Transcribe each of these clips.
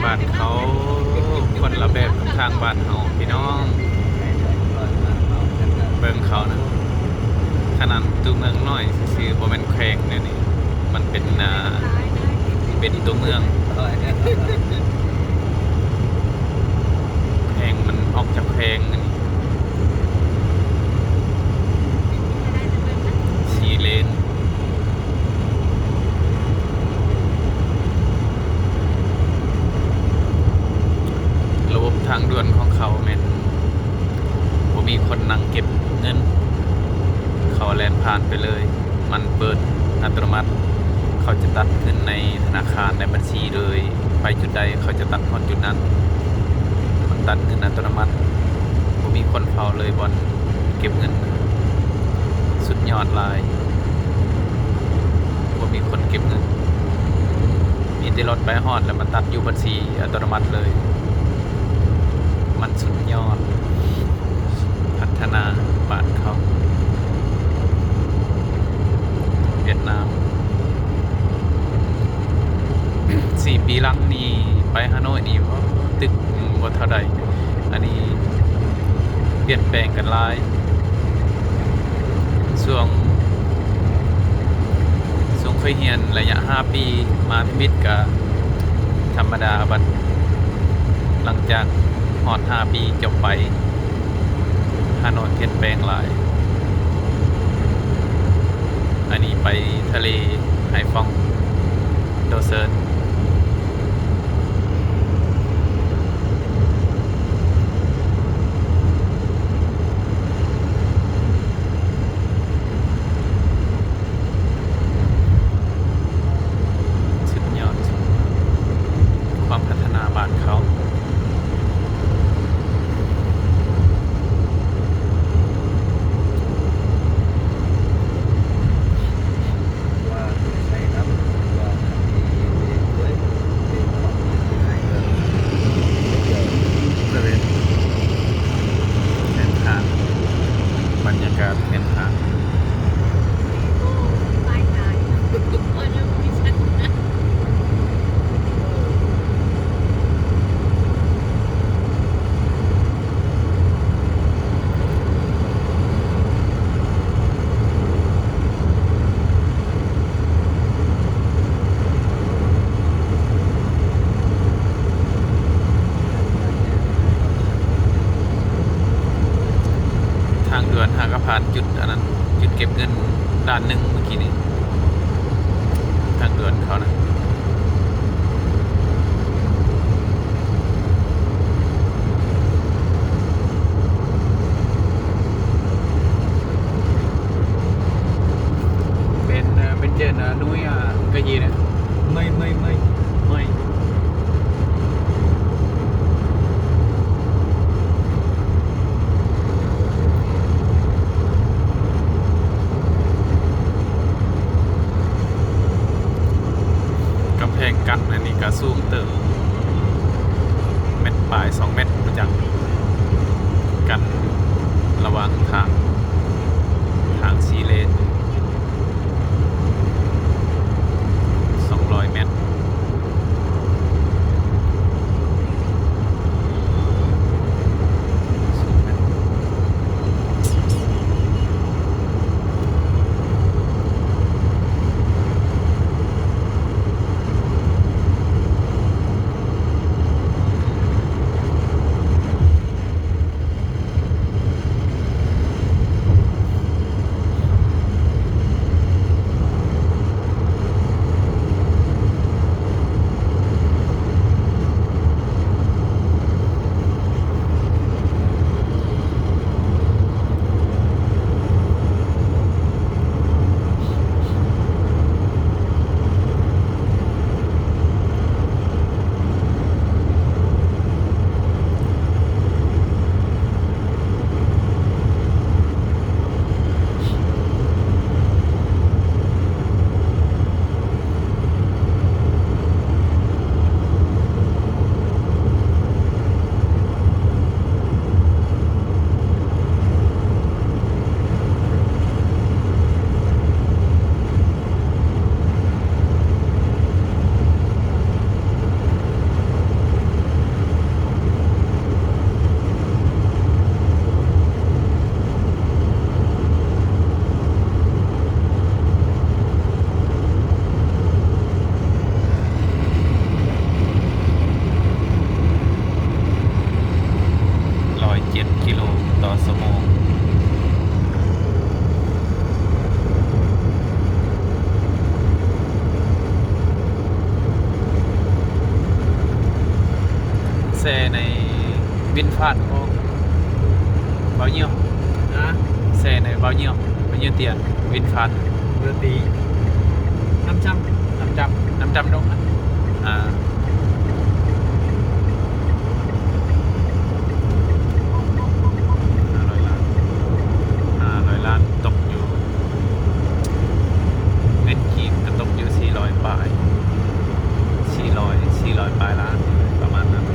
บ้านเขาคนละแบบกับทางบ้านเฮาพี่น้องเบิ่งเขานะขนาดตัวเมืองน้อยซื่อๆบ่แม่นแขวงเนี่ยนี่มันเป็นเป็นตัวเมืองแขวงมันออกจากแขวงอันนี้4 เลนระบบทางด่วนของเขาแม่นบ่มีคนนั่งเก็บเงินเขาแล่นผ่านไปเลยมันเปิดอัตโนมัติเขาจะตัดเงินในธนาคารในบัญชีเลยไปจุดใดเขาจะตัดคนจุดนั้นมันตัดเงินอัตโนมัติบ่มีคนเฝ้าเลยบอนเก็บเงินสุดยอดหลายบ่มีคนเก็บเงินมีแต่รถไปฮอดแล้วมันตัดอยู่บัญชีอัตโนมัติเลยมันสุดยอดพัฒนาบ้านเขาเวียดนาม4 ปีหลังนี้ไปฮานอยนี่ตึกบ่เท่าใดอันนี้เปลี่ยนแปลงกันหลายช่วงเคยเรียนระยะ5 ปีมาพิมิตรก็ธรรมดาบัดหลังจากฮอด5 ปีจบไปฮานอยเปลี่ยนแปลงหลายอันนี้ไปทะเลไฮฟองโดเซิร์นสุดยอดความพัฒนาบ้านเขาบรรยากาศเป็นทางด่วนหากผ่านจุดอันนั้นจุดเก็บเงินด้านหนึ่งเมื่อกี้นี้ทางด่วนเขานะเป็นเจนนุ้ยก็ยีนะไม่กำแพงกันอันนี้ก็สูงเติมเม็ดปลาย2 เม็ดมาจากกันระหว่างทาง4 เลน200 เมตร แซ่ในวินฟาดก็เบาเยี่ยม นะ แซ่ในเบาเยี่ยมเตียนวินฟาด เบอร์ตีน้ำจำ น้ำจำดงนะอ่า500 ล้านตกอยู่เงินกีบก็ตกอยู่400 ปลาย400ปลายล้านประมาณนั้น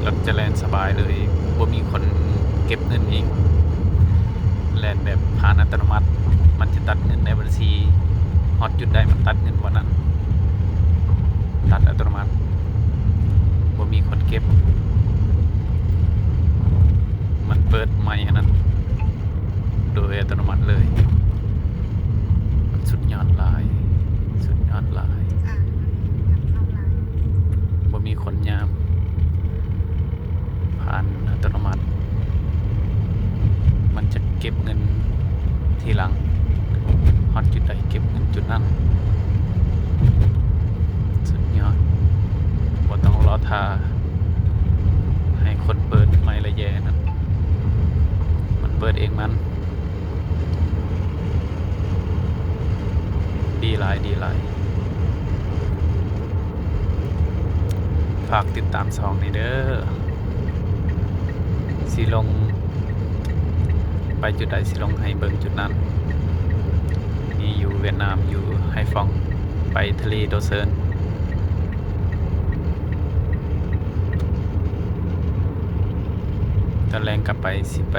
รถจะแล่นสบายเลยบ่มีคนเก็บเงินเองแล่นแบบผ่านอัตโนมัติมันจะตัดเงินในบัญชีฮอตจุดใดมันตัดเงินวันนั้นตัดอัตโนมัติบ่มีคนเก็บมันเปิดใหม่อันนั้นโดยอัตโนมัติเลยสุดยอดหลาย ดนั้นสุดยอดบ่ต้องรอทาให้คนเปิดไม่ละแย่นั่นมันเปิดเองมันดีหลายดีหลายฝากติดตามช่องนี่เด้อสิลงไปจุดใดสิลงให้เบิ่งจุดนั้นนี่อยู่เวียดนามอยู่ไฮฟองไปทะเลโดเซินตอนแรงกลับไปสิไป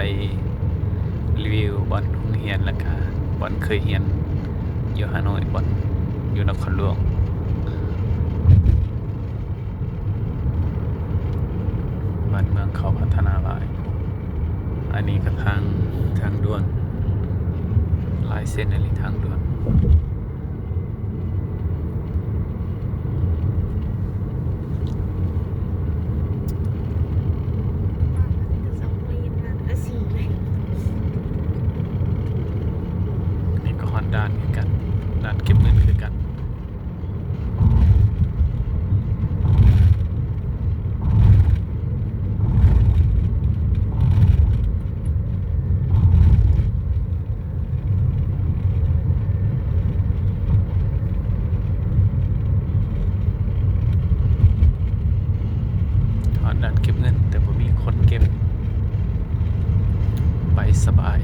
รีวิวบอนโรงเรียนแล้วก็บอนเคยเรียนอยู่ฮานอยบอนอยู่นครหลวงบ้านเมืองเขาพัฒนาหลายอันนี้ก็ทางด่วนหลายเส้นในทางด่วนนี่ก็ฮอนด้านคือกันด้านเก็บเงินคือกันด้านเก็บเงินแต่ผมมีคนเก็บไปสบาย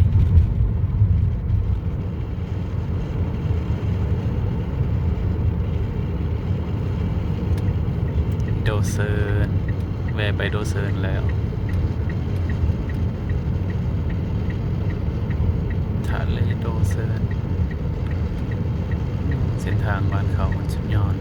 โดเซินแวะไปโดเซินแล้วทะเลโดเซินเส้นทางบ้านเขามันสุดยอด